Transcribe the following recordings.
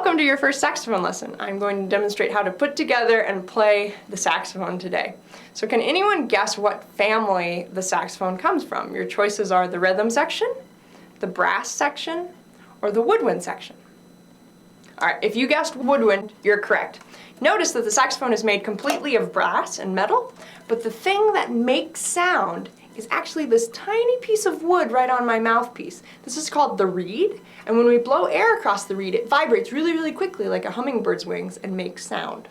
Welcome to your first saxophone lesson. I'm going to demonstrate how to put together and play the saxophone today. So can anyone guess what family the saxophone comes from? Your choices are the rhythm section, the brass section, or the woodwind section. Alright, if you guessed woodwind, you're correct. Notice that the saxophone is made completely of brass and metal, but the thing that makes sound is actually this tiny piece of wood right on my mouthpiece. This is called the reed, and when we blow air across the reed, it vibrates really, really quickly like a hummingbird's wings and makes sound.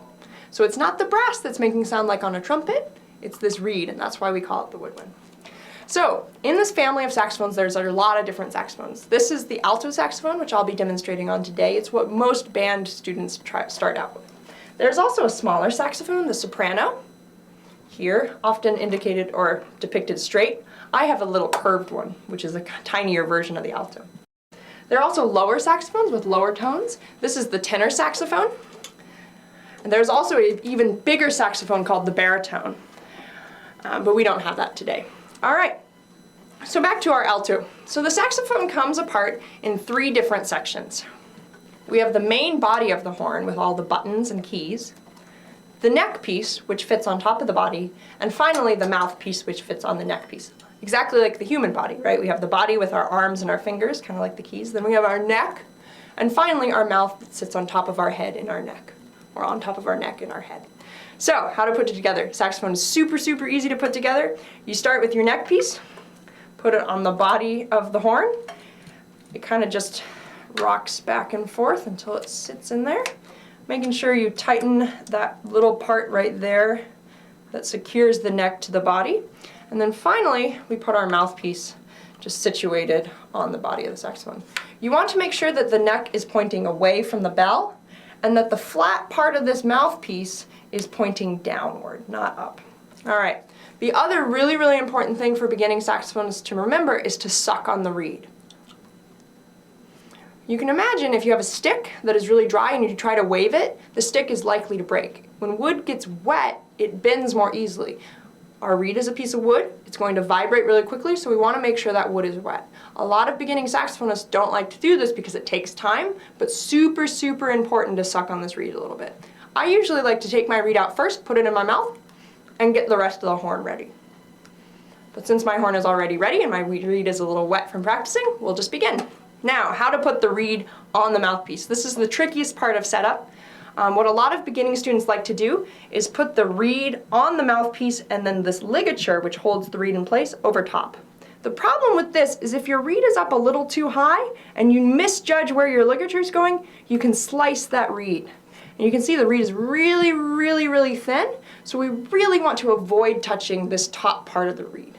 So it's not the brass that's making sound like on a trumpet, it's this reed, and that's why we call it the woodwind. So, in this family of saxophones, there's a lot of different saxophones. This is the alto saxophone, which I'll be demonstrating on today. It's what most band students start out with. There's also a smaller saxophone, the soprano. Here, often indicated or depicted straight. I have a little curved one, which is a tinier version of the alto. There are also lower saxophones with lower tones. This is the tenor saxophone. And there's also an even bigger saxophone called the baritone. But we don't have that today. All right, so back to our alto. So the saxophone comes apart in three different sections. We have the main body of the horn with all the buttons and keys, the neck piece, which fits on top of the body, and finally the mouthpiece, which fits on the neck piece. Exactly like the human body, right? We have the body with our arms and our fingers, kind of like the keys. Then we have our neck, and finally our mouth that sits on top of our head in our neck, or on top of our neck in our head. So, how to put it together. Saxophone is super, super easy to put together. You start with your neck piece, put it on the body of the horn. It kind of just rocks back and forth until it sits in there. Making sure you tighten that little part right there that secures the neck to the body. And then finally, we put our mouthpiece just situated on the body of the saxophone. You want to make sure that the neck is pointing away from the bell and that the flat part of this mouthpiece is pointing downward, not up. All right, the other really, really important thing for beginning saxophonists to remember is to suck on the reed. You can imagine if you have a stick that is really dry and you try to wave it, the stick is likely to break. When wood gets wet, it bends more easily. Our reed is a piece of wood. It's going to vibrate really quickly, so we want to make sure that wood is wet. A lot of beginning saxophonists don't like to do this because it takes time, but super, super important to suck on this reed a little bit. I usually like to take my reed out first, put it in my mouth, and get the rest of the horn ready. But since my horn is already ready and my reed is a little wet from practicing, we'll just begin. Now, how to put the reed on the mouthpiece. This is the trickiest part of setup. What a lot of beginning students like to do is put the reed on the mouthpiece and then this ligature, which holds the reed in place, over top. The problem with this is if your reed is up a little too high and you misjudge where your ligature is going, you can slice that reed. And you can see the reed is really, really, really thin, so we really want to avoid touching this top part of the reed.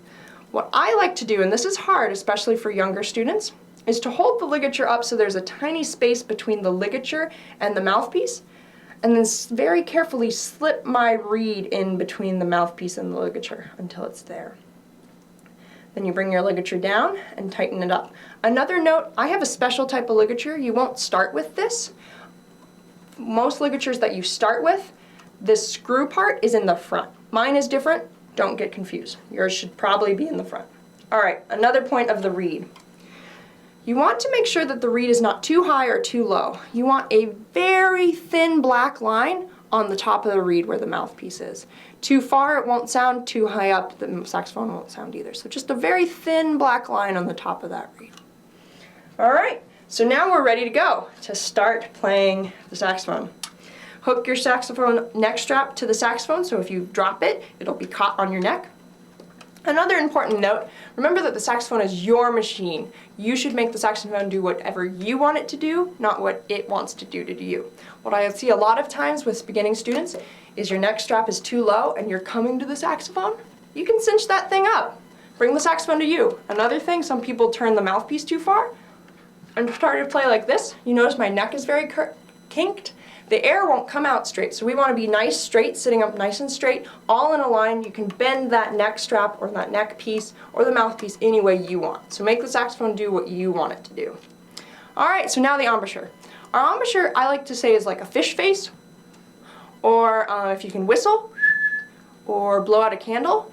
What I like to do, and this is hard, especially for younger students, is to hold the ligature up so there's a tiny space between the ligature and the mouthpiece, and then very carefully slip my reed in between the mouthpiece and the ligature until it's there. Then you bring your ligature down and tighten it up. Another note, I have a special type of ligature. You won't start with this. Most ligatures that you start with, this screw part is in the front. Mine is different. Don't get confused. Yours should probably be in the front. All right, another point of the reed. You want to make sure that the reed is not too high or too low. You want a very thin black line on the top of the reed where the mouthpiece is. Too far, it won't sound. Too high up, the saxophone won't sound either. So just a very thin black line on the top of that reed. All right, so now we're ready to go to start playing the saxophone. Hook your saxophone neck strap to the saxophone, so if you drop it, it'll be caught on your neck. Another important note, remember that the saxophone is your machine. You should make the saxophone do whatever you want it to do, not what it wants to do to you. What I see a lot of times with beginning students is your neck strap is too low and you're coming to the saxophone. You can cinch that thing up. Bring the saxophone to you. Another thing, some people turn the mouthpiece too far and start to play like this. You notice my neck is very kinked. The air won't come out straight, so we want to be nice, straight, sitting up nice and straight, all in a line. You can bend that neck strap or that neck piece or the mouthpiece any way you want. So make the saxophone do what you want it to do. All right, so now the embouchure. Our embouchure, I like to say, is like a fish face, or if you can whistle, or blow out a candle,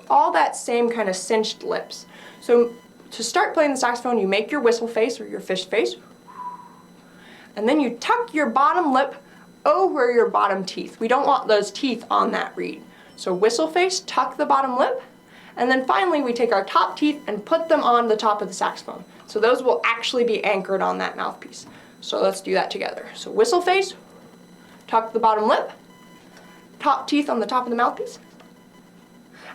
all that same kind of cinched lips. So to start playing the saxophone, you make your whistle face or your fish face, And then you tuck your bottom lip over your bottom teeth. We don't want those teeth on that reed. So whistle face, tuck the bottom lip, and then finally we take our top teeth and put them on the top of the saxophone. So those will actually be anchored on that mouthpiece. So let's do that together. So whistle face, tuck the bottom lip, top teeth on the top of the mouthpiece,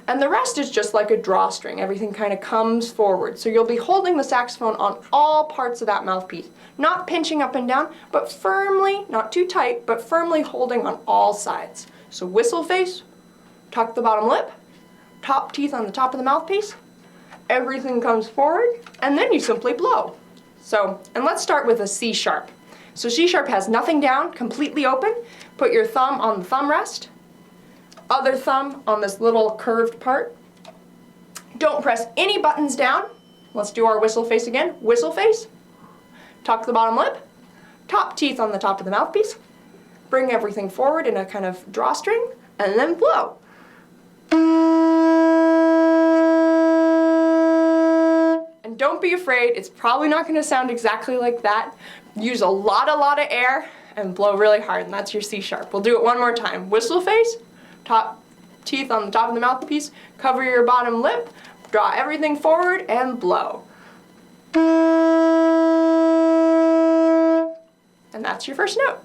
and the rest is just like a drawstring. Everything kind of comes forward. So you'll be holding the saxophone on all parts of that mouthpiece, not pinching up and down, but firmly, not too tight, but firmly holding on all sides. So whistle face, tuck the bottom lip, top teeth on the top of the mouthpiece, everything comes forward, and then you simply blow. So, and let's start with a C sharp. So C sharp has nothing down, completely open. Put your thumb on the thumb rest, other thumb on this little curved part. Don't press any buttons down. Let's do our whistle face again. Whistle face, tuck the bottom lip, top teeth on the top of the mouthpiece, bring everything forward in a kind of drawstring, and then blow. And don't be afraid, it's probably not going to sound exactly like that. Use a lot of air and blow really hard, and that's your C sharp. We'll do it one more time. Whistle face, top teeth on the top of the mouthpiece, cover your bottom lip, draw everything forward, and blow. And that's your first note.